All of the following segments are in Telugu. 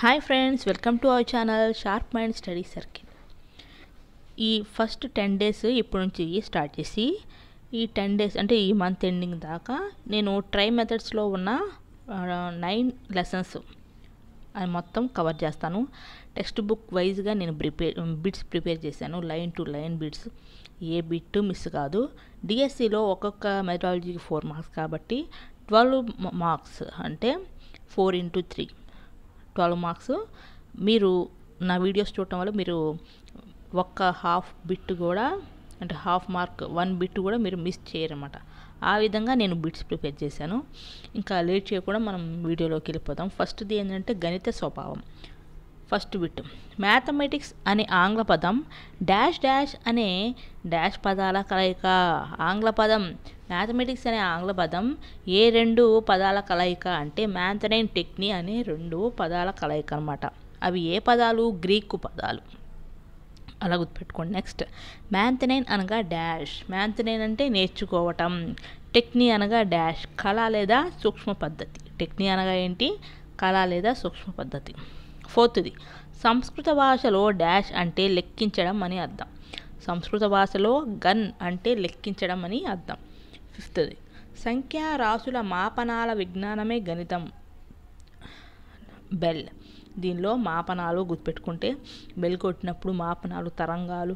Hi friends, welcome to our channel sharp mind study circle. ఈ ఫస్ట్ 10 డేస్ ఇప్పటి నుంచి స్టార్ట్ చేసి ఈ 10 డేస్ అంటే ఈ మంత్ ఎండింగ్ దాకా నేను ట్రై మెథడ్స్లో ఉన్న 9 లెసన్స్ అది మొత్తం కవర్ చేస్తాను. టెక్స్ట్ బుక్ వైజ్గా నేను బిట్స్ ప్రిపేర్ చేశాను. Line to line bits, A bit miss కాదు. డిఎస్సిలో ఒక్కొక్క మెథడాలజీకి 4 మార్క్స్ కాబట్టి 12 మార్క్స్ అంటే 4 into 3 12 మార్క్స్. మీరు నా వీడియోస్ చూడటం వల్ల మీరు ఒక్క హాఫ్ బిట్ కూడా అంటే హాఫ్ మార్క్ 1 బిట్ కూడా మీరు మిస్ చేయరన్నమాట. ఆ విధంగా నేను బిట్స్ ప్రిపేర్ చేశాను. ఇంకా లేట్ చేయకుండా మనం వీడియోలోకి వెళ్ళిపోతాం. ఫస్ట్ది ఏంటంటే గణిత స్వభావం. ఫస్ట్ బిట్, మ్యాథమెటిక్స్ అనే ఆంగ్ల పదం డాష్ డాష్ అనే డాష్ పదాల కలయిక. ఆంగ్ల పదం మ్యాథమెటిక్స్ అనే ఆంగ్ల పదం ఏ 2 పదాల కలయిక అంటే మ్యాథనైన్ టెక్ని అనే 2 పదాల కలయిక అనమాట. అవి ఏ పదాలు? గ్రీకు పదాలు. అలా గుర్తుపెట్టుకోండి. నెక్స్ట్, మ్యాథనైన్ అనగా డాష్. మ్యాథనైన్ అంటే నేర్చుకోవటం. టెక్ని అనగా డాష్, కళ లేదా సూక్ష్మ పద్ధతి. టెక్ని అనగా ఏంటి? కళ లేదా సూక్ష్మ పద్ధతి. ఫోర్త్ది, సంస్కృత భాషలో డాష్ అంటే లెక్కించడం అని అర్థం. సంస్కృత భాషలో గన్ అంటే లెక్కించడం అని అర్థం. ఫిఫ్త్ది, సంఖ్యా రాసుల మాపనాల విజ్ఞానమే గణితం. బెల్. దీనిలో మాపనాలు గుర్తుపెట్టుకుంటే బెల్ కొట్టినప్పుడు మాపనాలు, తరంగాలు,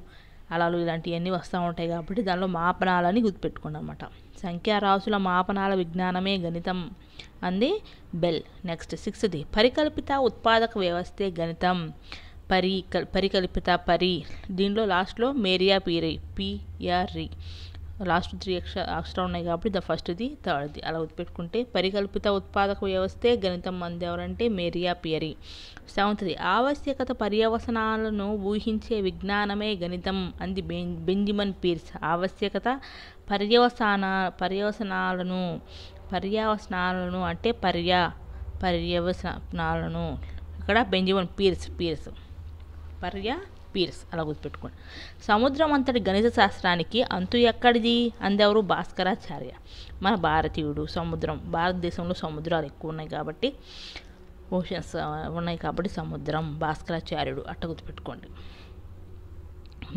అలలు ఇలాంటివన్నీ వస్తూ ఉంటాయి కాబట్టి దానిలో మాపనాలని గుర్తుపెట్టుకోండి అనమాట. సంఖ్యారాశుల మాపనాల విజ్ఞానమే గణితం అంది బెల్. నెక్స్ట్ 6ది, పరికల్పిత ఉత్పాదక వ్యవస్థే గణితం. పరికల్పిత పరి. దీనిలో లాస్ట్లో మేరియా పీరి, పిఆర్ఈ లాస్ట్ 3 అక్షరాలు ఉన్నాయి కాబట్టి ఫస్ట్ది, థర్డ్ది అలా గుర్తుపెట్టుకుంటే పరికల్పిత ఉత్పాదక వ్యవస్థే గణితం అంది ఎవరంటే మేరియా పియరీ. 7ది, ఆవశ్యకత పర్యవసనాలను ఊహించే విజ్ఞానమే గణితం అంది బెంజమిన్ పీర్స్. ఆవశ్యకత పర్యవసనాలను అంటే పర్యవసనాలను ఇక్కడ బెంజమిన్ పీర్స్ పీర్స్ అలా గుర్తుపెట్టుకోండి. సముద్రం అంతటి గణిత శాస్త్రానికి అంతు ఎక్కడిది అందెవరు? భాస్కరాచార్య. మన భారతీయుడు. భారతదేశంలో సముద్రాలు ఎక్కువ ఉన్నాయి కాబట్టి, ఓషన్స్ ఉన్నాయి కాబట్టి సముద్రం, భాస్కరాచార్యుడు అట్ట గుర్తుపెట్టుకోండి.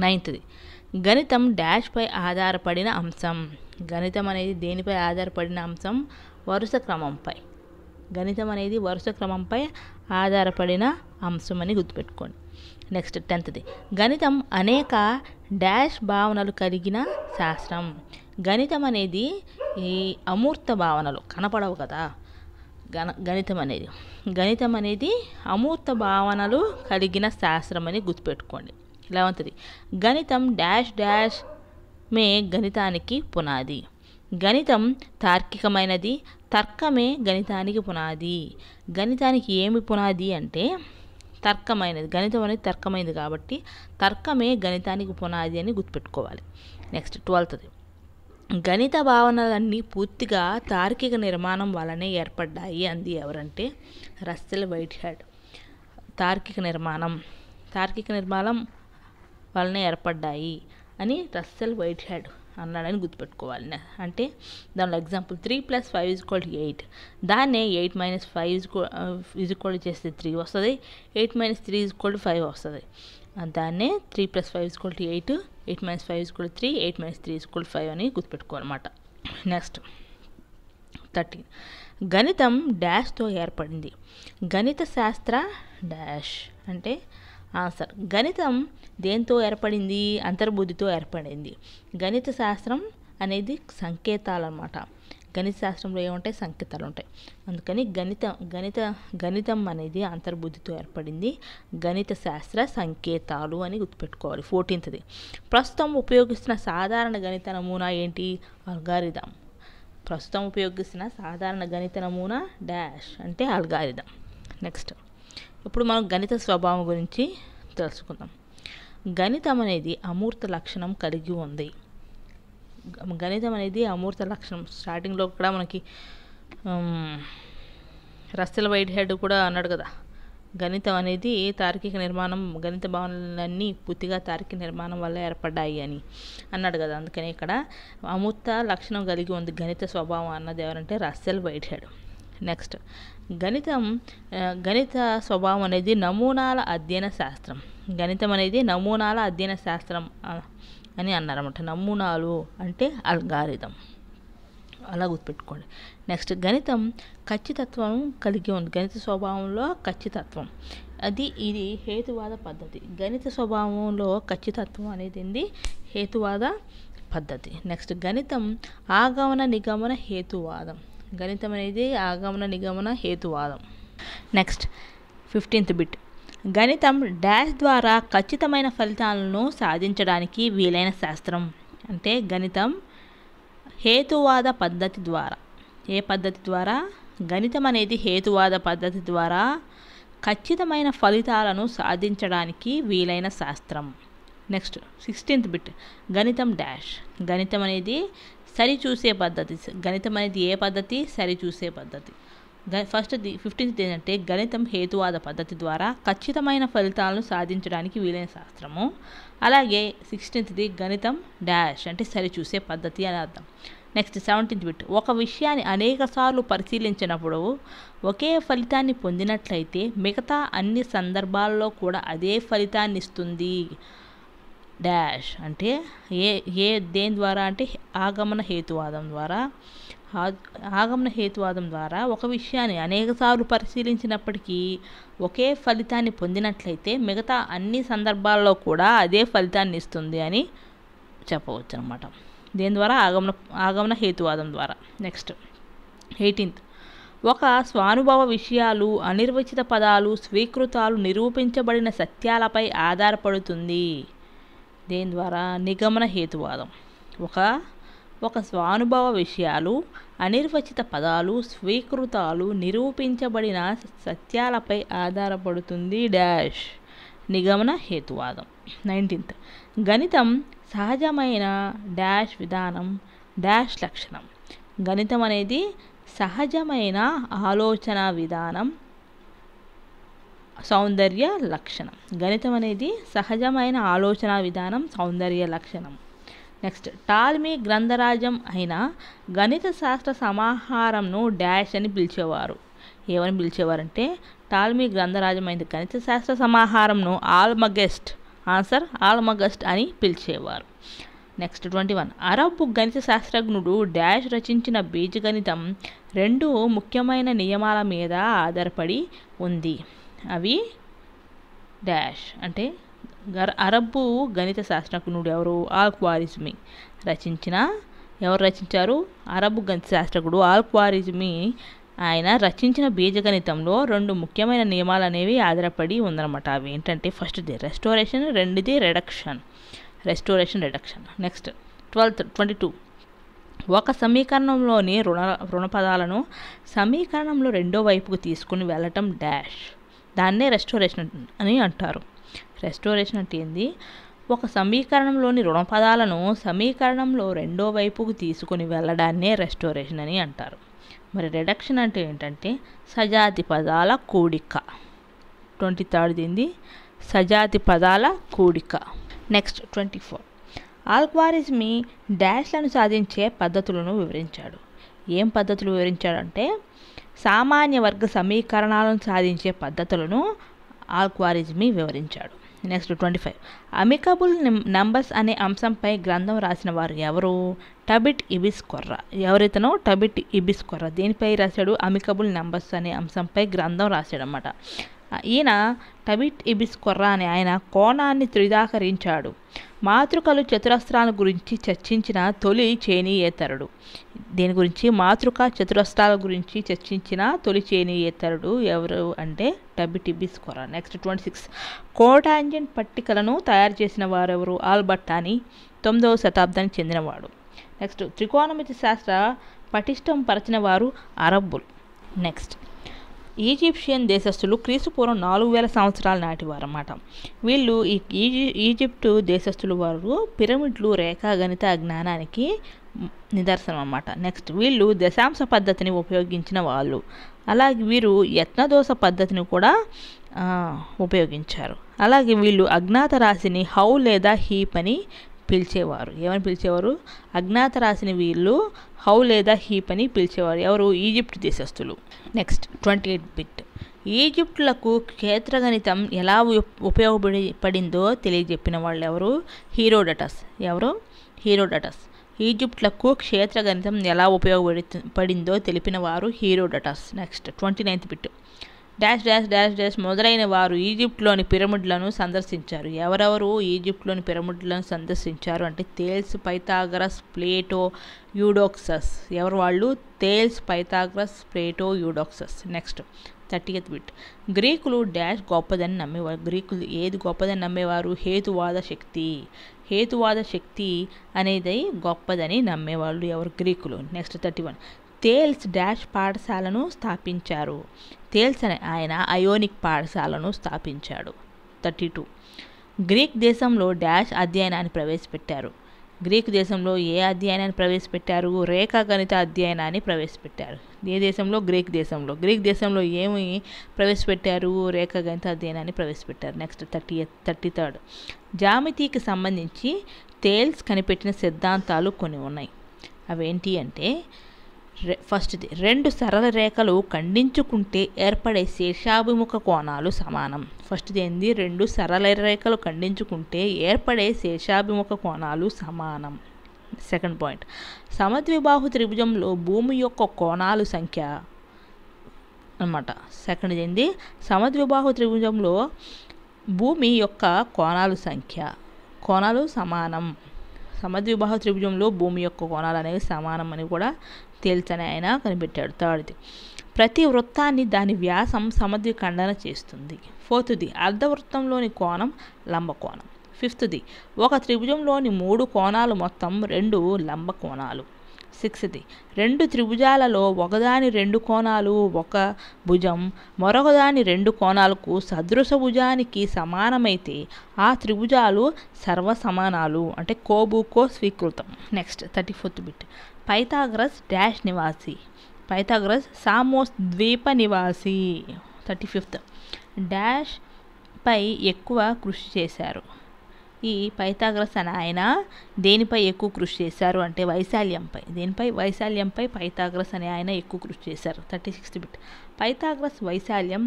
9ది, గణితం డాష్పై ఆధారపడిన అంశం. గణితం అనేది దేనిపై ఆధారపడిన అంశం? వరుస క్రమంపై. గణితం అనేది వరుస క్రమంపై ఆధారపడిన అంశం అని గుర్తుపెట్టుకోండి. నెక్స్ట్ 10ది, గణితం అనేక డాష్ భావనలు కలిగిన శాస్త్రం. గణితం అనేది ఈ అమూర్త భావనలు కనపడవు కదా. గణితం అనేది అమూర్త భావనలు కలిగిన శాస్త్రం అని గుర్తుపెట్టుకోండి. 11ది, గణితం డాష్ డాష్ మే గణితానికి పునాది. గణితం తార్కికమైనది, తర్కమే గణితానికి పునాది. గణితానికి ఏమి పునాది అంటే తర్కమైనది. గణితం అనేది తర్కమైనది కాబట్టి తర్కమే గణితానికి పునాది అని గుర్తుపెట్టుకోవాలి. నెక్స్ట్ 12ది, గణిత భావనలన్నీ పూర్తిగా తార్కిక నిర్మాణం వలనే ఏర్పడ్డాయి అంది ఎవరంటే రస్సెల్ వైట్హెడ్. తార్కిక నిర్మాణం వలనే ఏర్పడ్డాయి అని రస్సెల్ వైట్హెడ్ అన్నాడని గుర్తుపెట్టుకోవాలి. అంటే దానిలో ఎగ్జాంపుల్ 3 + 5 = 8. దాన్నే 8 - 5 చేస్తే 3 వస్తుంది. 8 - 3 = 5 వస్తుంది. దాన్నే 3 + 5 = 8, 8 - 5 = 3, 8 - 3 = 5 అని గుర్తుపెట్టుకోవాలన్నమాట. నెక్స్ట్ 13, గణితం డాష్తో ఏర్పడింది. గణిత శాస్త్ర డాష్ అంటే ఆన్సర్. గణితం దేంతో ఏర్పడింది? అంతర్బుద్ధితో ఏర్పడింది. గణిత శాస్త్రం అనేది సంకేతాలు అన్నమాట. గణిత శాస్త్రంలో ఏముంటాయి? సంకేతాలు ఉంటాయి. అందుకని గణితం అనేది అంతర్బుద్ధితో ఏర్పడింది. గణిత శాస్త్ర సంకేతాలు అని గుర్తుపెట్టుకోవాలి. 14ది, ప్రస్తుతం ఉపయోగిస్తున్న సాధారణ గణిత నమూనా ఏంటి? అల్గారిథం. ప్రస్తుతం ఉపయోగిస్తున్న సాధారణ గణిత నమూనా డాష్ అంటే అల్గారిథం. నెక్స్ట్, ఇప్పుడు మనం గణిత స్వభావం గురించి తెలుసుకుందాం. గణితం అనేది అమూర్త లక్షణం కలిగి ఉంది. గణితం అనేది అమూర్త లక్షణం. స్టార్టింగ్లో కూడా మనకి రస్సెల్ వైట్హెడ్ కూడా అన్నాడు కదా, గణితం అనేది తార్కిక నిర్మాణం, గణిత భావనలన్నీ పూర్తిగా తార్కిక నిర్మాణం వల్ల ఏర్పడ్డాయి అని అన్నాడు కదా. అందుకని ఇక్కడ అమూర్త లక్షణం కలిగి ఉంది గణిత స్వభావం అన్నది ఎవరంటే రస్సెల్ వైట్హెడ్. నెక్స్ట్ గణిత స్వభావం అనేది నమూనాల అధ్యయన శాస్త్రం. గణితం అనేది నమూనాల అధ్యయన శాస్త్రం అని అన్నారన్నమాట. నమూనాలు అంటే అల్గారిథం, అలా గుర్తుపెట్టుకోండి. నెక్స్ట్ గణితం ఖచ్చితత్వం కలిగి ఉంది. గణిత స్వభావంలో ఖచ్చితత్వం ఇది హేతువాద పద్ధతి. గణిత స్వభావంలో ఖచ్చితత్వం అనేది హేతువాద పద్ధతి. నెక్స్ట్ గణితం ఆగమన నిగమన హేతువాదం. గణితం అనేది ఆగమన నిగమన హేతువాదం. Next 15th bit. గణితం డాష్ ద్వారా ఖచ్చితమైన ఫలితాలను సాధించడానికి వీలైన శాస్త్రం. అంటే గణితం హేతువాద పద్ధతి ద్వారా, ఏ పద్ధతి ద్వారా? గణితం అనేది హేతువాద పద్ధతి ద్వారా ఖచ్చితమైన ఫలితాలను సాధించడానికి వీలైన శాస్త్రం. Next 16th bit. గణితం డాష్. గణితం అనేది సరిచూసే పద్ధతి. గణితం అనేది ఏ పద్ధతి? సరిచూసే పద్ధతి. ఫస్ట్ 15th ఏంటంటే గణితం హేతువాద పద్ధతి ద్వారా ఖచ్చితమైన ఫలితాలను సాధించడానికి వీలైన శాస్త్రము. అలాగే 16th గణితం డాష్ అంటే సరిచూసే పద్ధతి అని అర్థం. Next 17th bit. ఒక విషయాన్ని అనేకసార్లు పరిశీలించినప్పుడు ఒకే ఫలితాన్ని పొందినట్లయితే మిగతా అన్ని సందర్భాల్లో కూడా అదే ఫలితాన్ని ఇస్తుంది. డాష్ అంటే దేని ద్వారా? అంటే ఆగమన హేతువాదం ద్వారా. ఆగమన హేతువాదం ద్వారా ఒక విషయాన్ని అనేకసార్లు పరిశీలించినప్పటికీ ఒకే ఫలితాన్ని పొందినట్లయితే మిగతా అన్ని సందర్భాల్లో కూడా అదే ఫలితాన్ని ఇస్తుంది అని చెప్పవచ్చు అన్నమాట. దేని ద్వారా? ఆగమన హేతువాదం ద్వారా. Next 18th. ఒక స్వానుభవ విషయాలు, అనిర్వచిత పదాలు, స్వీకృతాలు నిరూపించబడిన సత్యాలపై ఆధారపడుతుంది. దేని ద్వారా? నిగమన హేతువాదం. ఒక స్వానుభవ విషయాలు, అనిర్వచిత పదాలు, స్వీకృతాలు నిరూపించబడిన సత్యాలపై ఆధారపడుతుంది. డాష్ నిగమన హేతువాదం. 19th. గణితం సహజమైన డాష్ విధానం డాష్ లక్షణం. గణితం అనేది సహజమైన ఆలోచన విధానం సౌందర్య లక్షణం. గణితం అనేది సహజమైన ఆలోచన విధానం సౌందర్య లక్షణం. నెక్స్ట్ టాల్మీ గ్రంథరాజం అయిన గణిత శాస్త్ర సమాహారంను డాష్ అని పిలిచేవారు. ఏమని పిలిచేవారంటే టాల్మీ గ్రంథరాజం అయిన గణిత శాస్త్ర సమాహారంను ఆల్మగెస్ట్ అని పిలిచేవారు. నెక్స్ట్ 21. అరబ్బు గణిత శాస్త్రజ్ఞుడు డాష్ రచించిన బీజగణితం 2 ముఖ్యమైన నియమాల మీద ఆధారపడి ఉంది. అవి డాష్ అంటే అరబ్బు గణిత శాస్త్రజ్ఞుడు ఎవరు? ఆల్-ఖ్వారిజ్మీ ఎవరు రచించారు? అరబ్బు గణిత శాస్త్రజ్ఞుడు ఆల్-ఖ్వారిజ్మీ ఆయన రచించిన బీజగణితంలో 2 ముఖ్యమైన నియమాలు అనేవి ఆధారపడి ఉందన్నమాట. అవి ఏంటంటే ఫస్ట్ది రెస్టోరేషన్, రెండోది రిడక్షన్. నెక్స్ట్ 22. ఒక సమీకరణంలోని రుణపదాలను సమీకరణంలో రెండో వైపుకు తీసుకుని వెళ్ళటం డాష్. దాన్నే రెస్టోరేషన్ అని అంటారు. రెస్టోరేషన్ అంటే ఏంది? ఒక సమీకరణంలోని రుణపదాలను సమీకరణంలో రెండో వైపుకు తీసుకుని వెళ్ళడాన్నే రెస్టోరేషన్ అని అంటారు. మరి రిడక్షన్ అంటే ఏంటంటే సజాతి పదాల కూడిక. 23rd ఏంది? సజాతి పదాల కూడిక. నెక్స్ట్ 24. ఆల్-ఖ్వారిజ్మీ డాష్లను సాధించే పద్ధతులను వివరించాడు. ఏం పద్ధతులు వివరించాడంటే సామాన్య వర్గ సమీకరణాలను సాధించే పద్ధతులను ఆల్-ఖ్వారిజ్మీ వివరించాడు. నెక్స్ట్ 25. అమికబుల్ నంబర్స్ అనే అంశంపై గ్రంథం రాసిన వారు ఎవరు? టబిట్ ఇబిస్ కొర్రా. ఎవరైతేనో టబిట్ ఇబిస్ కొర్రా. దేనిపై రాశాడు? అమికబుల్ నంబర్స్ అనే అంశంపై గ్రంథం రాశాడనమాట. ఈయన టబిట్ ఇబిస్ కొర్రా అనే ఆయన కోణాన్ని త్రిదాకరించాడు. మాతృకలు చతురస్రాల గురించి చర్చించిన తొలి చైనీయేతరుడు. దీని గురించి మాతృక చతురస్రాల గురించి చర్చించిన తొలి చైనీయేతరుడు ఎవరు అంటే టబిట్ ఇబిస్ కొర్రా. నెక్స్ట్ 26. కోటాంజెంట్ పట్టికలను తయారు చేసిన వారెవరు? ఆల్బర్టాని 9వ శతాబ్దానికి చెందినవాడు. నెక్స్ట్ త్రికోణమితి శాస్త్ర పటిష్టం పరచిన వారు అరబ్బులు. నెక్స్ట్ ఈజిప్షియన్ దేశస్థులు క్రీస్తుపూర్వం 4000 సంవత్సరాల నాటివారు అన్నమాట. వీళ్ళు ఈజిప్టు దేశస్థులు వారు పిరమిడ్లు రేఖాగణిత జ్ఞానానికి నిదర్శనం అన్నమాట. నెక్స్ట్ వీళ్ళు దశాంశ పద్ధతిని ఉపయోగించిన వాళ్ళు. అలాగే వీరు యత్నదోష పద్ధతిని కూడా ఉపయోగించారు. అలాగే వీళ్ళు అజ్ఞాత రాశిని హౌ లేదా హీప్ అని పిలిచేవారు. ఏమని పిలిచేవారు? అజ్ఞాత రాశిని వీళ్ళు హౌ లేదా హీప్ అని పిలిచేవారు. ఎవరు? ఈజిప్ట్ దేశస్థులు. Next 28 bit. ఈజిప్టులకు క్షేత్రగణితం ఎలా ఉపయోగపడిందో తెలియజెప్పిన వాళ్ళు ఎవరు? హీరోడటస్. ఎవరు? హీరోడటస్. ఈజిప్టులకు క్షేత్రగణితం ఎలా ఉపయోగపడిందో తెలిపిన వారు Herodotus. Next 29th bit. Dash dash dash dash మొదలైన వారు ఈజిప్ట్లోని పిరమిడ్లను సందర్శించారు. ఎవరెవరు ఈజిప్ట్లోని పిరమిడ్లను సందర్శించారు అంటే థేల్స్, పైథాగరస్, ప్లేటో, యూడోక్సస్. ఎవరు వాళ్ళు? Thales, Pythagoras, Plato, Eudoxus. Next 30th bit. గ్రీకులు డాష్ గొప్పదని నమ్మేవారు. గ్రీకులు ఏది గొప్పదని నమ్మేవారు? హేతువాద శక్తి. హేతువాద శక్తి అనేది గొప్పదని నమ్మేవాళ్ళు ఎవరు? గ్రీకులు. నెక్స్ట్ 31. థేల్స్ డాష్ పాఠశాలను స్థాపించారు. థేల్స్ అనే ఆయన అయోనిక్ పాఠశాలను స్థాపించాడు. 32. గ్రీక్ దేశంలో డాష్ అధ్యయనాన్ని ప్రవేశపెట్టారు. గ్రీకు దేశంలో ఏ అధ్యయనాన్ని ప్రవేశపెట్టారు? రేఖాగణిత అధ్యయనాన్ని ప్రవేశపెట్టారు. ఏ దేశంలో? గ్రీక్ దేశంలో. గ్రీక్ దేశంలో ఏమి ప్రవేశపెట్టారు? రేఖాగణిత అధ్యయనాన్ని ప్రవేశపెట్టారు. నెక్స్ట్ 33. జామితికి సంబంధించి థేల్స్ కనిపెట్టిన సిద్ధాంతాలు కొన్ని ఉన్నాయి. అవేంటి అంటే ఫస్ట్ది, 2 సరళ రేఖలు ఖండించుకుంటే ఏర్పడే శీర్షాభిముఖ కోణాలు సమానం. ఫస్ట్ది ఏంది? 2 సరళ రేఖలు ఖండించుకుంటే ఏర్పడే శీర్షాభిముఖ కోణాలు సమానం. సెకండ్ పాయింట్, సమద్విబాహు త్రిభుజంలో భూమి యొక్క కోణాలు సంఖ్య అన్నమాట. సెకండ్ది ఏంది? సమద్విబాహు త్రిభుజంలో భూమి యొక్క కోణాలు సమానం. సమద్విబాహు త్రిభుజంలో భూమి యొక్క కోణాలు అనేవి సమానం అని కూడా తేల్చని ఆయన కనిపెట్టాడు. థర్డ్ది, ప్రతి వృత్తాన్ని దాని వ్యాసం సమద్విఖండన చేస్తుంది. ఫోర్త్ది, అర్ధవృత్తంలోని కోణం లంబకోణం. ఫిఫ్త్ది, ఒక త్రిభుజంలోని 3 కోణాలు మొత్తం 2 లంబ కోణాలు. సిక్స్త్ది, 2 త్రిభుజాలలో ఒకదాని 2 కోణాలు ఒక భుజం మరొకదాని 2 కోణాలకు సదృశ భుజానికి సమానమైతే ఆ త్రిభుజాలు సర్వసమానాలు అంటే కోబుకో స్వీకృతం. Next 34th bit. Pythagoras dash నివాసి. పైథాగరస్ సామోస్ ద్వీప నివాసి. 35th, డాష్ పై ఎక్కువ కృషి చేశారు. ఈ పైథాగరస్ అని ఆయన దేనిపై ఎక్కువ కృషి చేశారు అంటే వైశాల్యంపై. దేనిపై? వైశాల్యంపై పైథాగరస్ అనే ఆయన ఎక్కువ కృషి చేశారు. 36th bit. పైథాగరస్ వైశాల్యం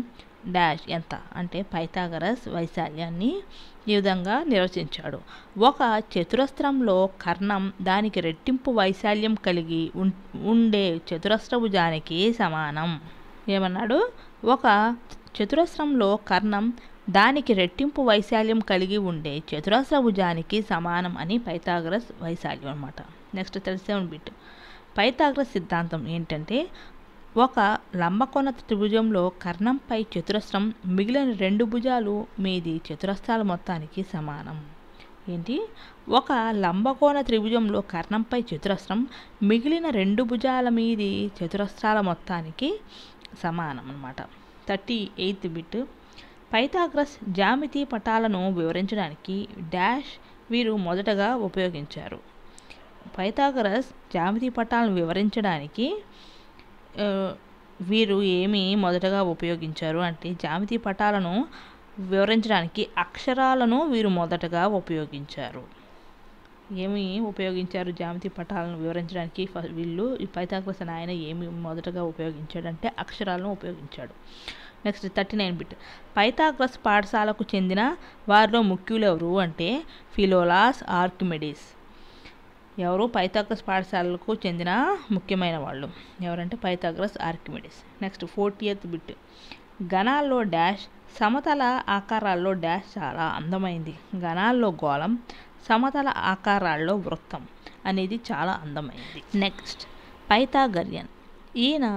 డాష్ ఎంత అంటే పైథాగరస్ వైశాల్యాన్ని ఈ విధంగా నిర్వచించాడు. ఒక చతురస్రంలో కర్ణం దానికి రెట్టింపు వైశాల్యం కలిగి ఉండే చతురస్రభుజానికి సమానం. ఏమన్నాడు? ఒక చతురస్రంలో కర్ణం దానికి రెట్టింపు వైశాల్యం కలిగి ఉండే చతురస్రభుజానికి సమానం అని పైథాగరస్ వైశాల్యం అన్నమాట. Next 37 bit. పైథాగరస్ సిద్ధాంతం ఏంటంటే ఒక లంబకోణ త్రిభుజంలో కర్ణంపై చతురస్రం మిగిలిన 2 భుజాలు మీది చతురస్రాల మొత్తానికి సమానం. ఏంటి? ఒక లంబకోణ త్రిభుజంలో కర్ణంపై చతురస్రం మిగిలిన 2 భుజాల మీది చతురస్రాల మొత్తానికి సమానం అన్నమాట. 38th bit. పైథాగరస్ జ్యామితి పటాలను వివరించడానికి డాష్ వీరు మొదటగా ఉపయోగించారు. పైథాగరస్ జ్యామితి పటాలను వివరించడానికి వీరు ఏమి మొదటగా ఉపయోగించారు అంటే జ్యామితి పటాలను వివరించడానికి అక్షరాలను వీరు మొదటగా ఉపయోగించారు. ఏమి ఉపయోగించారు? జ్యామితి పటాలను వివరించడానికి వీళ్ళు ఈ పైథాగరస్ అని ఆయన ఏమి మొదటగా ఉపయోగించాడంటే అక్షరాలను ఉపయోగించాడు. Next 39 bit. పైథాగరస్ పాఠశాలకు చెందిన వారిలో ముఖ్యులు ఎవరు అంటే ఫిలోలాస్, ఆర్కిమెడిస్. ఎవరు? పైథాగరస్ పాఠశాలకు చెందిన ముఖ్యమైన వాళ్ళు ఎవరంటే Pythagoras, Archimedes. Next 40th bit. గణాల్లో డాష్ సమతల ఆకారాల్లో డాష్ చాలా అందమైంది. గణాల్లో గోళం, సమతల ఆకారాల్లో వృత్తం అనేది చాలా అందమైంది. Next Pythagorean. ఈయన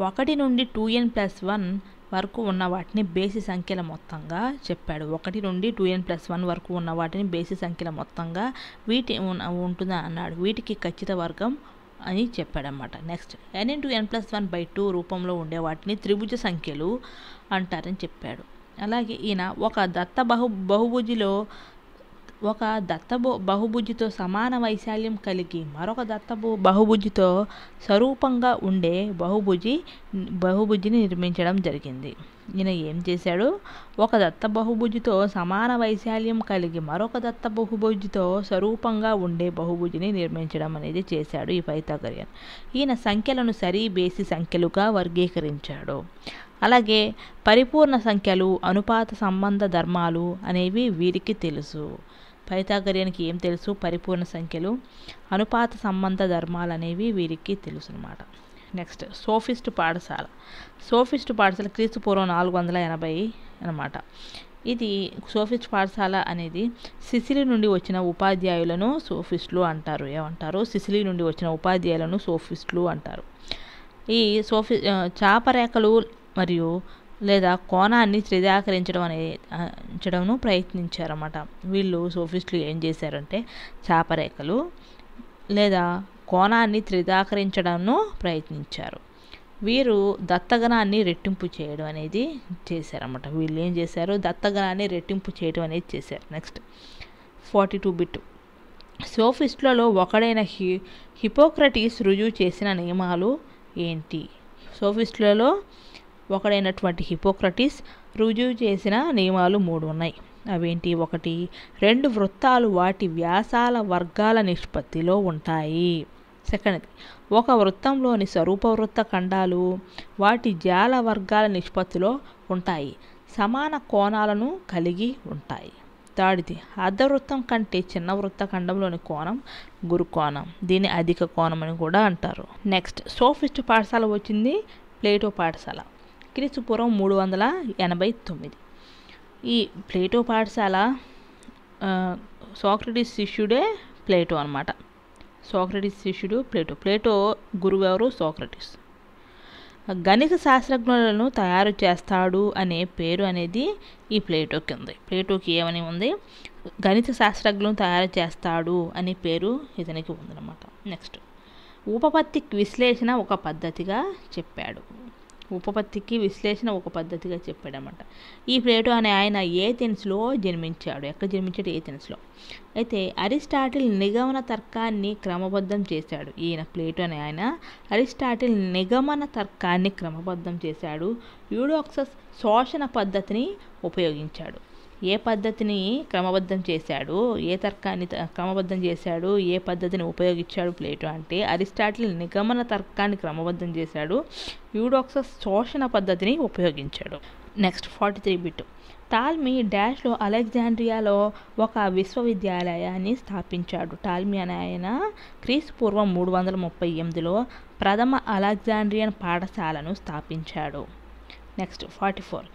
1 నుండి 2n+1 వరకు ఉన్న వాటిని బేసి సంఖ్యల మొత్తంగా చెప్పాడు. 1 నుండి 2n+1 వరకు ఉన్న వాటిని బేసి సంఖ్యల మొత్తంగా వీటి ఉంటుందా అన్నాడు. వీటికి ఖచ్చిత వర్గం అని చెప్పాడన్నమాట. నెక్స్ట్ n×n+1/2 రూపంలో ఉండే వాటిని త్రిభుజ సంఖ్యలు అంటారని చెప్పాడు. అలాగే ఈయన ఒక దత్త బహుభుజిలో ఒక బహుభుజితో సమాన వైశాల్యం కలిగి మరొక బహుభుజితో స్వరూపంగా ఉండే బహుభుజిని నిర్మించడం జరిగింది. ఈయన ఏం చేశాడు? ఒక బహుభుజితో సమాన వైశాల్యం కలిగి మరొక బహుభుజితో స్వరూపంగా ఉండే బహుభుజిని నిర్మించడం అనేది చేశాడు ఈ పైథాగోరియన్. ఈయన సంఖ్యలను సరి బేసి సంఖ్యలుగా వర్గీకరించాడు. అలాగే పరిపూర్ణ సంఖ్యలు, అనుపాత సంబంధ ధర్మాలు అనేవి వీరికి తెలుసు. పైథాగోరియన్కి ఏం తెలుసు? పరిపూర్ణ సంఖ్యలు, అనుపాత సంబంధ ధర్మాలు అనేవి వీరికి తెలుసు అన్నమాట. నెక్స్ట్ సోఫిస్ట్ పాఠశాల. సోఫిస్ట్ పాఠశాల క్రీస్తు పూర్వం 480 అన్నమాట. ఇది సోఫిస్ట్ పాఠశాల అనేది సిసిలీ నుండి వచ్చిన ఉపాధ్యాయులను సోఫిస్టులు అంటారు. ఏమంటారు? సిసిలీ నుండి వచ్చిన ఉపాధ్యాయులను సోఫిస్టులు అంటారు. ఈ చాపరేఖలు మరియు లేదా కోణాన్ని త్రిదాకరించడం ప్రయత్నించారన్నమాట. వీళ్ళు సోఫిస్టులు ఏం చేశారంటే చాపరేఖలు లేదా కోణాన్ని త్రిదాకరించడంను ప్రయత్నించారు. వీరు దత్తగణాన్ని రెట్టింపు చేయడం అనేది చేశారన్నమాట. వీళ్ళు ఏం చేశారు? దత్తగణాన్ని రెట్టింపు చేయడం అనేది చేశారు. Next 42 bit. సోఫిస్టులలో ఒకడైన హిపోక్రటీస్ రుజువు చేసిన నియమాలు ఏంటి? సోఫిస్టులలో ఒకడైనటువంటి హిపోక్రటీస్ రుజువు చేసిన నియమాలు 3 ఉన్నాయి. అవేంటి? 1, 2 వృత్తాలు వాటి వ్యాసాల వర్గాల నిష్పత్తిలో ఉంటాయి. సెకండ్, ఒక వృత్తంలోని స్వరూపవృత్త ఖండాలు వాటి జాల వర్గాల నిష్పత్తిలో ఉంటాయి. సమాన కోణాలను కలిగి ఉంటాయి. థర్డ్ది, అర్ధవృత్తం కంటే చిన్న వృత్త ఖండంలోని కోణం గురుకోణం. దీన్ని అధిక కోణం అని కూడా అంటారు. నెక్స్ట్ సోఫిస్ట్ పాఠశాల వచ్చింది ప్లేటో పాఠశాల క్రీస్తు పూర్వం 389. ఈ ప్లేటో పాఠశాల సోక్రటీస్ శిష్యుడే ప్లేటో అనమాట. సోక్రటీస్ శిష్యుడు ప్లేటో గురువు ఎవరు? సోక్రటీస్. గణిత శాస్త్రజ్ఞులను తయారు చేస్తాడు అనే పేరు అనేది ఈ ప్లేటోకి ఉంది. ప్లేటోకి ఏమని ఉంది? గణిత శాస్త్రజ్ఞులను తయారు చేస్తాడు అనే పేరు ఇతనికి ఉందన్నమాట. నెక్స్ట్ ఉపపత్తి విశ్లేషణ ఒక పద్ధతిగా చెప్పాడు. ఉపపత్తికి విశ్లేషణ ఒక పద్ధతిగా చెప్పాడనమాట. ఈ ప్లేటో అనే ఆయన ఏథెన్స్లో జన్మించాడు. ఎక్కడ జన్మించాడు? ఏథెన్స్లో. అయితే అరిస్టాటిల్ నిగమన తర్కాన్ని క్రమబద్ధం చేశాడు. ఈయన ప్లేటో అనే ఆయన అరిస్టాటిల్ నిగమన తర్కాన్ని క్రమబద్ధం చేశాడు. యూడోక్సస్ శోషణ పద్ధతిని ఉపయోగించాడు. ఏ పద్ధతిని క్రమబద్ధం చేశాడు? ఏ తర్కాన్ని క్రమబద్ధం చేశాడు? ఏ పద్ధతిని ఉపయోగించాడు ప్లేటో అంటే అరిస్టాటిల్ నిగమన తర్కాన్ని క్రమబద్ధం చేశాడు. యూడోక్సస్ శోషణ పద్ధతిని ఉపయోగించాడు. Next 43 bit. టాల్మీ డాష్లో అలెగ్జాండ్రియాలో ఒక విశ్వవిద్యాలయాన్ని స్థాపించాడు. టాల్మీ అనే ఆయన క్రీస్తు పూర్వం 338లో ప్రథమ అలెగ్జాండ్రియన్ పాఠశాలను స్థాపించాడు. నెక్స్ట్ 44.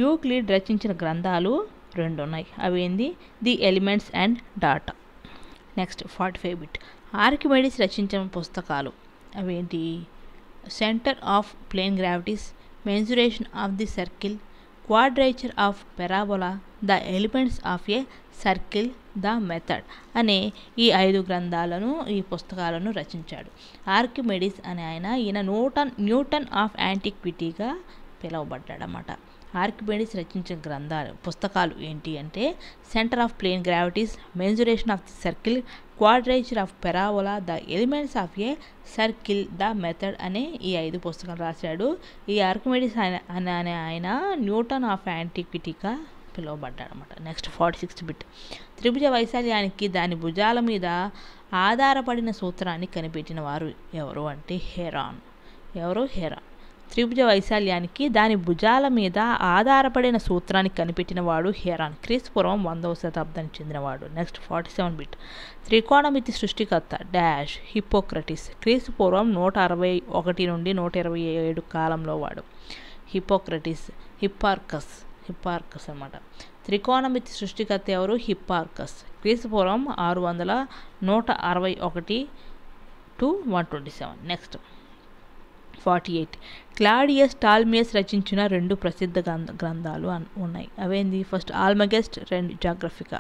యూక్లిడ్ రచించిన గ్రంథాలు 2 ఉన్నాయి. అవేంది? The elements and data. Next 45 bit. Archimedes రచించిన పుస్తకాలు అవేంటి? Centre of plane gravities, mensuration of the circle, quadrature of parabola, the elements of a circle, the method అనే ఈ 5 గ్రంథాలను, ఈ పుస్తకాలను రచించాడు. ఆర్కిమెడిస్ అనే ఆయన ఈయన న్యూటన్ ఆఫ్ యాంటిక్విటీగా పిలువబడ్డాడన్నమాట. ఆర్కిమెడిస్ రచించిన పుస్తకాలు ఏంటి అంటే centre of plane gravities, mensuration of the circle, quadrature of parabola, the elements of a circle, the method అనే ఈ 5 పుస్తకాలు రాశాడు. ఈ ఆర్కిమెడిస్ అనే ఆయన న్యూటన్ ఆఫ్ యాంటిక్విటీగా పిలువబడ్డాడనమాట. Next 46 bit. త్రిభుజ వైశాల్యానికి దాని భుజాల మీద ఆధారపడిన సూత్రాన్ని కనిపెట్టిన వారు ఎవరు అంటే హెరాన్. ఎవరు? హెరాన్. త్రిభుజ వైశాల్యానికి దాని భుజాల మీద ఆధారపడిన సూత్రాన్ని కనిపెట్టిన వాడు హెరాన్. క్రీస్తు పూర్వం 100వ శతాబ్దానికి చెందినవాడు. Next 47 bit. త్రికోణమితి సృష్టికర్త డాష్ హిపోక్రటీస్. క్రీస్తు పూర్వం 161 నుండి 127 కాలంలో వాడు. హిపోక్రటీస్. హిప్పార్కస్ అన్నమాట. త్రికోణమితి సృష్టికర్త ఎవరు? హిప్పార్కస్. క్రీస్తు పూర్వం 161 to 127. నెక్స్ట్ 48. క్లాడియస్ టాల్మియస్ రచించిన 2 ప్రసిద్ధ గ్రంథాలు ఉన్నాయి. అవేంది? ఫస్ట్ ఆల్మగెస్ట్, 2 జాగ్రఫికా.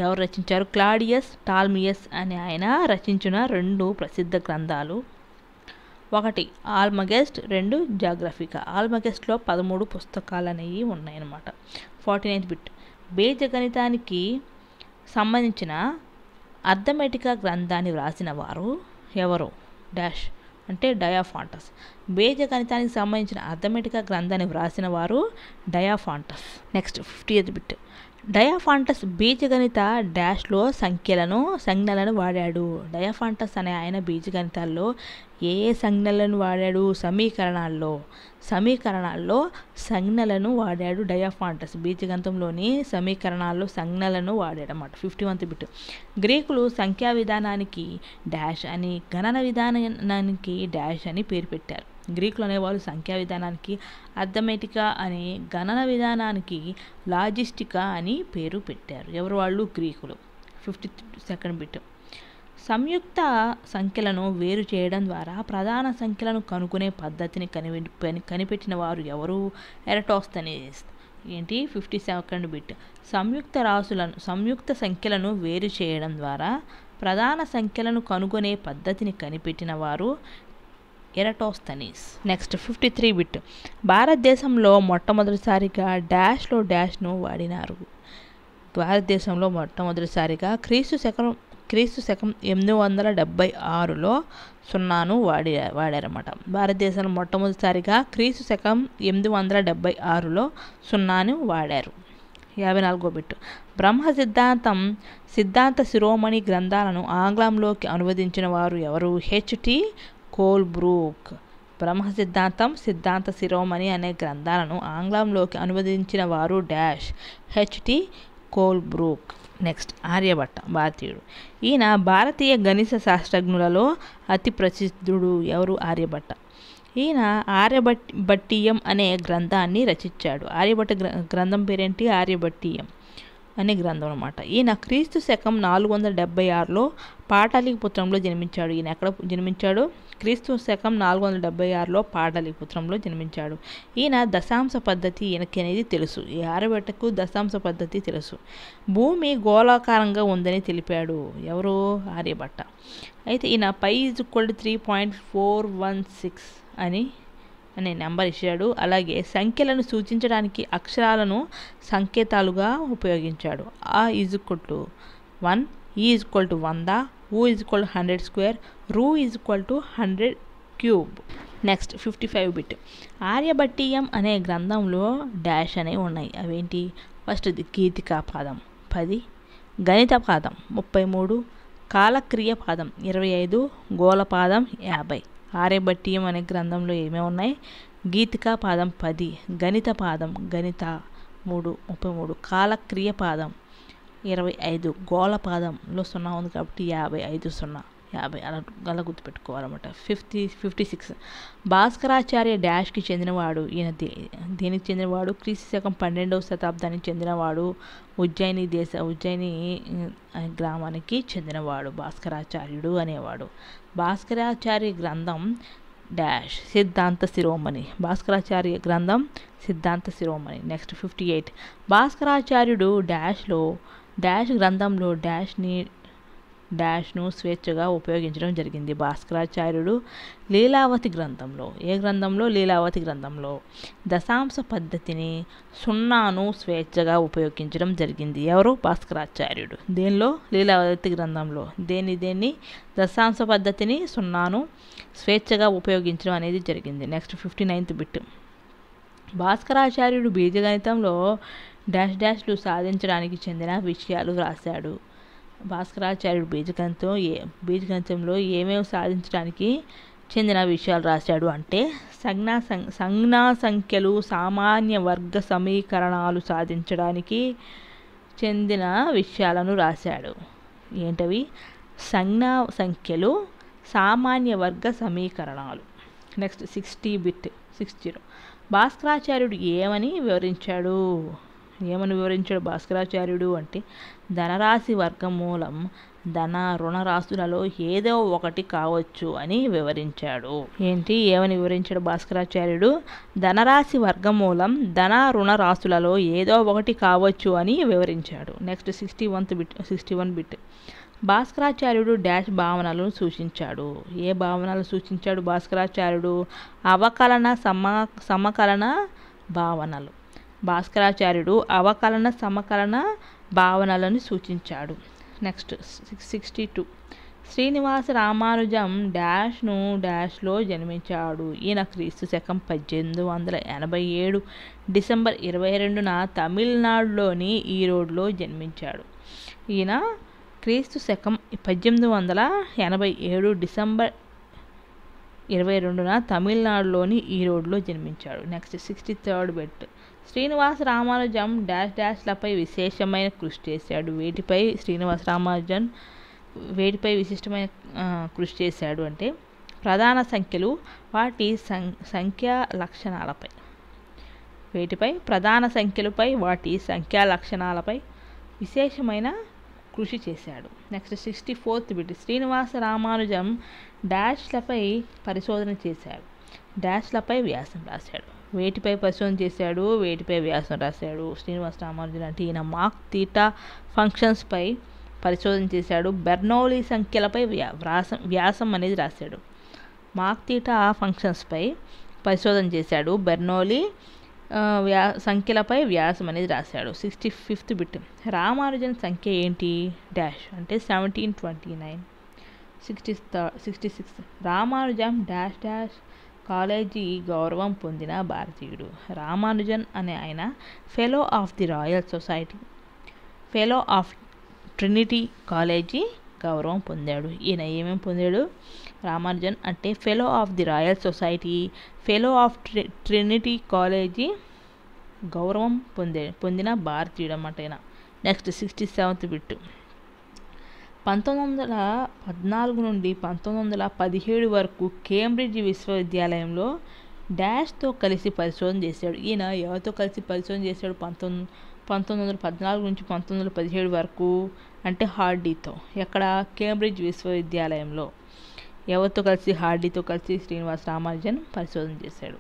ఎవరు రచించారు? క్లాడియస్ టాల్మియస్ అనే ఆయన రచించిన 2 ప్రసిద్ధ గ్రంథాలు. 1 ఆల్మగెస్ట్, 2 జాగ్రఫికా. ఆల్మగెస్ట్లో 13 పుస్తకాలు అనేవి ఉన్నాయన్నమాట. 49 బిట్. బీజగణితానికి సంబంధించిన అర్థమెటికా గ్రంథాన్ని వ్రాసిన వారు ఎవరు? డాష్ అంటే డయాఫాంటస్. బీజగణితానికి సంబంధించిన అర్థమెటికా గ్రంథాన్ని వ్రాసిన వారు Diophantus. Next 50th bit. Diophantus బీజగణిత డాష్లో సంజ్ఞలను వాడాడు. డయాఫాంటస్ అనే ఆయన బీజగణితాల్లో ఏ సంజ్ఞలను వాడాడు? సమీకరణాల్లో సంజ్ఞలను వాడాడు డయాఫాంటస్. బీజగణితంలోని సమీకరణాల్లో సంజ్ఞలను వాడాడు అన్నమాట. 51th bit. గ్రీకులు సంఖ్యా విధానానికి డాష్ అని, గణన విధానానికి డాష్ అని పేరు పెట్టారు. గ్రీకులు అనేవాళ్ళు సంఖ్యా విధానానికి అర్థమెటికా అని, గణన విధానానికి లాజిస్టికా అని పేరు పెట్టారు. ఎవరు వాళ్ళు? గ్రీకులు. 52nd bit. సంయుక్త సంఖ్యలను వేరు చేయడం ద్వారా ప్రధాన సంఖ్యలను కనుగొనే పద్ధతిని కనిపెట్టిన వారు ఎవరు? ఎరటోస్తనీస్. ఏంటి? 52nd bit. సంయుక్త సంఖ్యలను వేరు చేయడం ద్వారా ప్రధాన సంఖ్యలను కనుగొనే పద్ధతిని కనిపెట్టిన వారు ఎరటోస్తనీస్. Next 53 bit. భారతదేశంలో మొట్టమొదటిసారిగా డాష్లో డాష్ను వాడినారు. భారతదేశంలో మొట్టమొదటిసారిగా క్రీస్తు శకం 876లో సున్నాను వాడారన్నమాట. భారతదేశంలో మొట్టమొదటిసారిగా క్రీస్తు శకం 876లో సున్నాను వాడారు. 54వ బిట్. బ్రహ్మ సిద్ధాంత శిరోమణి గ్రంథాలను ఆంగ్లంలోకి అనువదించిన వారు ఎవరు? హెచ్.టి. కోల్బ్రూక్. బ్రహ్మ సిద్ధాంత శిరోమణి అనే గ్రంథాలను ఆంగ్లంలోకి అనువదించిన వారు డాష్ హెచ్.టి. కోల్బ్రూక్. నెక్స్ట్ ఆర్యభట్ట, భారతీయుడు. ఈయన భారతీయ గణిత శాస్త్రజ్ఞులలో అతి ప్రసిద్ధుడు. ఎవరు? ఆర్యభట్ట. ఈయన ఆర్యభట్టీయం అనే గ్రంథాన్ని రచించాడు. ఆర్యభట్ట గ్రంథం పేరేంటి? ఆర్యభట్టీయం అనే గ్రంథం అన్నమాట. ఈయన క్రీస్తు శకం 476లో పాటలీపుత్రంలో జన్మించాడు. ఈయన ఎక్కడ జన్మించాడు? క్రీస్తు శకం 476లో పాటలీపుత్రంలో జన్మించాడు. ఈయన దశాంశ పద్ధతి ఈయనకి అనేది తెలుసు. ఈ ఆర్యభట్టకు దశాంశ పద్ధతి తెలుసు. భూమి గోళాకారంగా ఉందని తెలిపాడు. ఎవరు? ఆర్యభట్ట. అయితే ఈయన π = 3.416 అనే నెంబర్ ఇచ్చాడు. అలాగే సంఖ్యలను సూచించడానికి అక్షరాలను సంకేతాలుగా ఉపయోగించాడు. ఆ = 1, ఈ = 100, ఊ = 100², రూ = 100³ నెక్స్ట్ 55 బిట్. ఆర్యభట్టీయం అనే గ్రంథంలో డాష్ అనేవి ఉన్నాయి. అవేంటి? ఫస్ట్ది గీతికా పాదం 10, గణిత పాదం 33, కాలక్రియ పాదం 25, గోళపాదం 50. ఆర్యభట్టీయం అనే గ్రంథంలో ఏమేమి ఉన్నాయి? గీతికా పాదం 10, గణిత పాదం 33, కాలక్రియ పాదం 25, గోళపాదంలో 0 ఉంది కాబట్టి 50 అలా గుర్తుపెట్టుకోవాలన్నమాట. 56. భాస్కరాచార్య డాష్కి చెందినవాడు. ఈయన దేనికి చెందినవాడు? క్రీస్తు శకం 12వ శతాబ్దానికి చెందినవాడు. ఉజ్జయిని గ్రామానికి చెందినవాడు భాస్కరాచార్యుడు అనేవాడు. భాస్కరాచార్య గ్రంథం డాష్ సిద్ధాంత శిరోమణి. భాస్కరాచార్య గ్రంథం సిద్ధాంత శిరోమణి. నెక్స్ట్ 58. భాస్కరాచార్యుడు డాష్ గ్రంథంలో డాష్ను స్వేచ్ఛగా ఉపయోగించడం జరిగింది. భాస్కరాచార్యుడు లీలావతి గ్రంథంలో, ఏ గ్రంథంలో? లీలావతి గ్రంథంలో దశాంశ పద్ధతిని, సున్నాను స్వేచ్ఛగా ఉపయోగించడం జరిగింది. ఎవరు? భాస్కరాచార్యుడు. దేనిలో? లీలావతి గ్రంథంలో. దేన్ని? దశాంశ పద్ధతిని, సున్నాను స్వేచ్ఛగా ఉపయోగించడం అనేది జరిగింది. Next 59th bit. భాస్కరాచార్యుడు బీజగణితంలో డాష్లు సాధించడానికి చెందిన విషయాలు రాశాడు. భాస్కరాచార్యుడు బీజగణితంలో ఏమేమి సాధించడానికి చెందిన విషయాలు రాశాడు అంటే సంజ్ఞా సంఖ్యలు, సామాన్య వర్గ సమీకరణాలు సాధించడానికి చెందిన విషయాలను రాశాడు. ఏంటవి? సంజ్ఞా సంఖ్యలు, సామాన్య వర్గ సమీకరణాలు. నెక్స్ట్ 60. భాస్కరాచార్యుడు ఏమని వివరించాడు? భాస్కరాచార్యుడు అంటే ధనరాశి వర్గమూలం ధన రుణ రాశులలో ఏదో ఒకటి కావచ్చు అని వివరించాడు. ఏమని వివరించాడు భాస్కరాచార్యుడు? ధనరాశి వర్గమూలం ధన రుణ రాశులలో ఏదో ఒకటి కావచ్చు అని వివరించాడు. Next 61 bit. భాస్కరాచార్యుడు డాష్ భావనలను సూచించాడు. ఏ భావనలు సూచించాడు భాస్కరాచార్యుడు? అవకలన సమకలన భావనలు. భాస్కరాచార్యుడు అవకలన సమకలన భావనలను సూచించాడు. నెక్స్ట్ 62. శ్రీనివాస రామానుజం డాష్ను డాష్లో జన్మించాడు. ఈయన క్రీస్తు శకం 1887 డిసెంబర్ 22న తమిళనాడులోని ఈరోడ్లో జన్మించాడు. ఈయన క్రీస్తు శకం 1887 డిసెంబర్ 22న తమిళనాడులోని ఈరోడ్లో జన్మించాడు. Next 63rd bit. Srinivasa Ramanujam dash డాష్లపై విశేషమైన కృషి చేశాడు. వేటిపై విశిష్టమైన కృషి చేశాడు అంటే ప్రధాన సంఖ్యలు వాటి సంఖ్యా లక్షణాలపై. వేటిపై? ప్రధాన సంఖ్యలపై వాటి సంఖ్యా లక్షణాలపై విశేషమైన కృషి చేశాడు. Next 64th bit. Srinivasa Ramanujam డాష్లపై పరిశోధన చేశాడు. డాష్లపై వ్యాసం రాశాడు. వేటిపై పరిశోధన చేశాడు? వేటిపై వ్యాసం రాశాడు? శ్రీనివాస రామానుజన్ అంటే ఈయన మాక్ తీటా ఫంక్షన్స్పై పరిశోధన చేశాడు. బెర్నౌలీ సంఖ్యలపై వ్యాసం అనేది రాశాడు. మాక్ తీటా ఫంక్షన్స్పై పరిశోధన చేశాడు. బెర్నౌలీ సంఖ్యలపై వ్యాసం అనేది రాశాడు. 65th bit. రామానుజన్ సంఖ్య ఏంటి? డాష్ అంటే 1729. 66. రామానుజం డాష్ డాష్ కాలేజీ గౌరవం పొందిన భారతీయుడు. రామానుజన్ అనే ఆయన fellow of the royal society, fellow of Trinity college గౌరవం పొందాడు. ఈయన ఏమేమి పొందాడు? రామానుజన్ అంటే fellow of the royal society, fellow of Trinity college గౌరవం పొందిన భారతీయుడు అన్నమాట ఈయన. Next 67th bit. 1914 నుండి 1917 వరకు కేంబ్రిడ్జ్ విశ్వవిద్యాలయంలో డాష్తో కలిసి పరిశోధన చేశాడు. ఈయన ఎవరితో కలిసి పరిశోధన చేశాడు? 1914 నుంచి 1917 వరకు అంటే హార్డీతో. ఎక్కడ? కేంబ్రిడ్జ్ విశ్వవిద్యాలయంలో. ఎవరితో కలిసి? హార్డీతో కలిసి శ్రీనివాస రామానుజన్ పరిశోధన చేశాడు.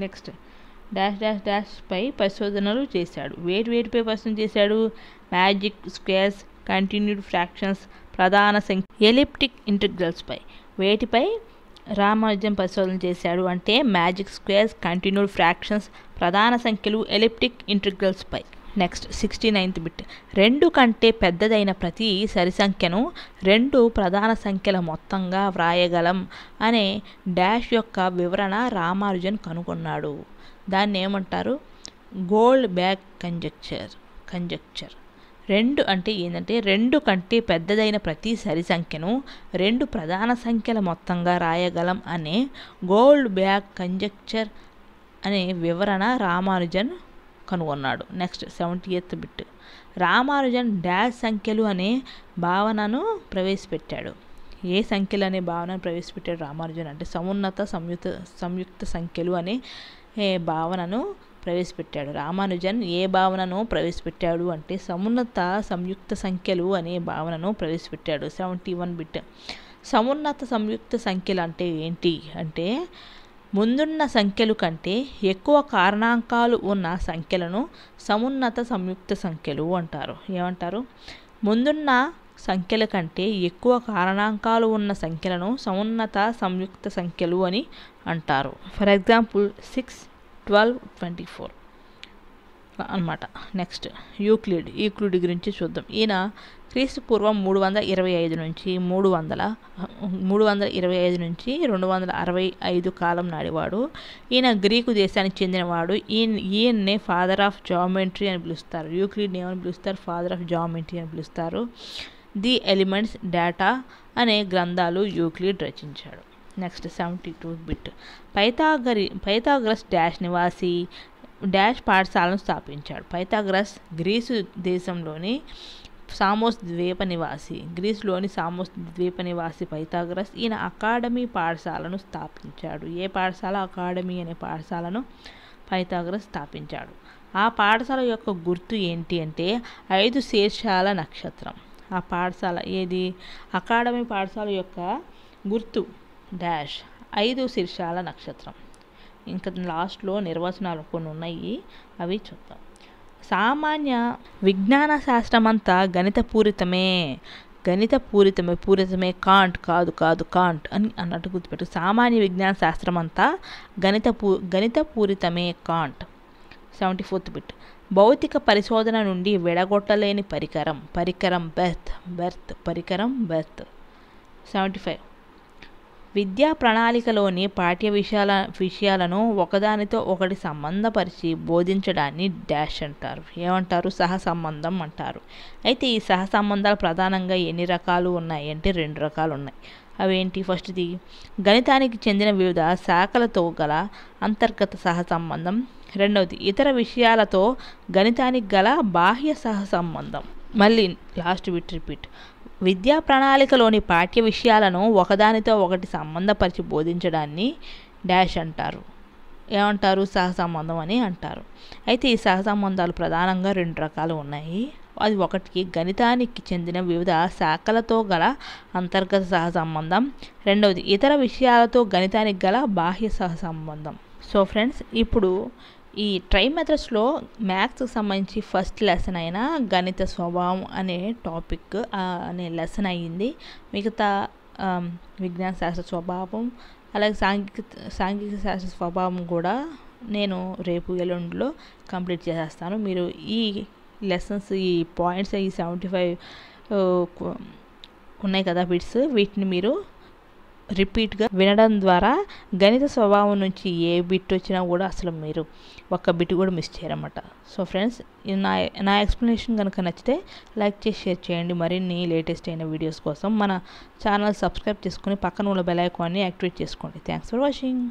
నెక్స్ట్ డాష్ డాష్ డాష్ పై పరిశోధనలు చేశాడు. వేటిపై పరిశోధన చేశాడు? మ్యాజిక్ స్క్వేర్స్, కంటిన్యూడ్ ఫ్రాక్షన్స్, ప్రధాన సంఖ్య, ఎలిప్టిక్ ఇంటిగ్రల్స్ పై. వేటిపై రామానుజన్ పరిశోధన చేశాడు అంటే మ్యాజిక్ స్క్వేర్స్, కంటిన్యూడ్ ఫ్రాక్షన్స్, ప్రధాన సంఖ్యలు, ఎలిప్టిక్ ఇంటిగ్రల్స్ పై. Next 69th bit. 2 కంటే పెద్దదైన ప్రతి సరి సంఖ్యను 2 ప్రధాన సంఖ్యల మొత్తంగా వ్రాయగలం అనే డాష్ యొక్క వివరణ రామానుజన్ కనుగొన్నాడు. దాన్ని ఏమంటారు? Gold bag conjecture. 2 అంటే ఏంటంటే 2 కంటే పెద్దదైన ప్రతి సరి సంఖ్యను 2 ప్రధాన సంఖ్యల మొత్తంగా రాయగలం అనే గోల్డ్ బ్యాగ్ కంజెక్చర్ అనే వివరణ రామానుజన్ కనుగొన్నాడు. Next 70th bit. Ramanujan dash సంఖ్యలు అనే భావనను ప్రవేశపెట్టాడు. ఏ సంఖ్యలు అనే భావనను ప్రవేశపెట్టాడు రామానుజన్ అంటే సమున్నత సంయుక్త సంఖ్యలు అనే భావనను ప్రవేశపెట్టాడు. రామానుజన్ ఏ భావనను ప్రవేశపెట్టాడు అంటే సమున్నత సంయుక్త సంఖ్యలు అనే భావనను ప్రవేశపెట్టాడు. 71 బిట్. సమున్నత సంయుక్త సంఖ్యలు అంటే ఏంటి అంటే ముందున్న సంఖ్యలు కంటే ఎక్కువ కారణాంకాలు ఉన్న సంఖ్యలను సమున్నత సంయుక్త సంఖ్యలు అంటారు. ఏమంటారు? ముందున్న సంఖ్యల కంటే ఎక్కువ కారణాంకాలు ఉన్న సంఖ్యలను సమున్నత సంయుక్త సంఖ్యలు అని అంటారు. ఫర్ ఎగ్జాంపుల్ 6, 12, 24 అన్నమాట. నెక్స్ట్ యూక్లిడ్ గురించి చూద్దాం. ఈయన క్రీస్తు పూర్వం 325 నుంచి 265 కాలం నాడివాడు. ఈయన గ్రీకు దేశానికి చెందినవాడు. ఈయన్నే ఫాదర్ ఆఫ్ జామెట్రీ అని పిలుస్తారు. యూక్లిడ్ ఏమని పిలుస్తారు? ఫాదర్ ఆఫ్ జామెట్రీ అని పిలుస్తారు. ది ఎలిమెంట్స్, డేటా అనే గ్రంథాలు యూక్లిడ్ రచించాడు. Next 72 bit. పైథాగరస్ డాష్ నివాసి డాష్ పాఠశాలను స్థాపించాడు. పైథాగరస్ గ్రీసు దేశంలోని సామోస్ ద్వీప నివాసి. గ్రీసులోని సామోస్ ద్వీప నివాసి పైథాగరస్. ఈయన అకాడమీ పాఠశాలను స్థాపించాడు. ఏ పాఠశాల? అకాడమీ అనే పాఠశాలను పైథాగరస్ స్థాపించాడు. ఆ పాఠశాల యొక్క గుర్తు ఏంటి అంటే 5 శీర్షాల నక్షత్రం. ఆ పాఠశాల ఏది? అకాడమీ పాఠశాల యొక్క గుర్తు డాష్ 5 శీర్షాల నక్షత్రం. ఇంకా లాస్ట్లో నిర్వచనాలు కొన్ని ఉన్నాయి, అవి చూద్దాం. సామాన్య విజ్ఞాన శాస్త్రమంతా పూరితమే కాంట్ కాంట్ అని అన్నట్టు గుర్తుపెట్టు. సామాన్య విజ్ఞాన శాస్త్రం అంతా గణిత పూరితమే కాంట్. 74th bit. భౌతిక పరిశోధన నుండి విడగొట్టలేని పరికరం బెర్త్ పరికరం బెర్త్. 75. విద్యా ప్రణాళికలోని పాఠ్య విషయాలను ఒకదానితో ఒకటి సంబంధపరిచి బోధించడాన్ని డాష్ అంటారు. ఏమంటారు? సహసంబంధం అంటారు. అయితే ఈ సహసంబంధాలు ప్రధానంగా ఎన్ని రకాలు ఉన్నాయి అంటే 2 రకాలు ఉన్నాయి. అవేంటి? ఫస్ట్ది గణితానికి చెందిన వివిధ శాఖలతో గల అంతర్గత సహసంబంధం. రెండవది ఇతర విషయాలతో గణితానికి గల బాహ్య సహసంబంధం. మళ్ళీ లాస్ట్ బిట్ రిపీట్. విద్యా ప్రణాళికలోని పాఠ్య విషయాలను ఒకదానితో ఒకటి సంబంధపరిచి బోధించడాన్ని డాష్ అంటారు. ఏమంటారు? సహసంబంధం అని అంటారు. అయితే ఈ సహసంబంధాలు ప్రధానంగా 2 రకాలు ఉన్నాయి. అది ఒకటి గణితానికి చెందిన వివిధ శాఖలతో గల అంతర్గత సహసంబంధం. రెండవది ఇతర విషయాలతో గణితానికి గల బాహ్య సహసంబంధం. సో ఫ్రెండ్స్, ఇప్పుడు ఈ ట్రై మెథడ్స్లో మ్యాథ్స్కి సంబంధించి ఫస్ట్ లెసన్ అయిన గణిత స్వభావం అనే టాపిక్ అనే లెసన్ అయ్యింది. మిగతా విజ్ఞాన శాస్త్ర స్వభావం అలాగే సాంఘిక శాస్త్ర స్వభావం కూడా నేను రేపు ఎల్లుండిలో కంప్లీట్ చేసేస్తాను. మీరు ఈ లెసన్స్, ఈ పాయింట్స్, ఈ 75 ఉన్నాయి కదా బిట్స్, వీటిని మీరు రిపీట్గా వినడం ద్వారా గణిత స్వభావం నుంచి ఏ బిట్ వచ్చినా కూడా అసలు మీరు ఒక్క బిట్ కూడా మిస్ చేయరన్నమాట. సో ఫ్రెండ్స్, నా ఎక్స్ప్లెనేషన్ కనుక నచ్చితే లైక్ చేసి షేర్ చేయండి. మరిన్ని లేటెస్ట్ అయిన వీడియోస్ కోసం మన ఛానల్ సబ్స్క్రైబ్ చేసుకుని పక్కన ఉన్న బెల్ ఐకాన్ని యాక్టివేట్ చేసుకోండి. Thanks for watching.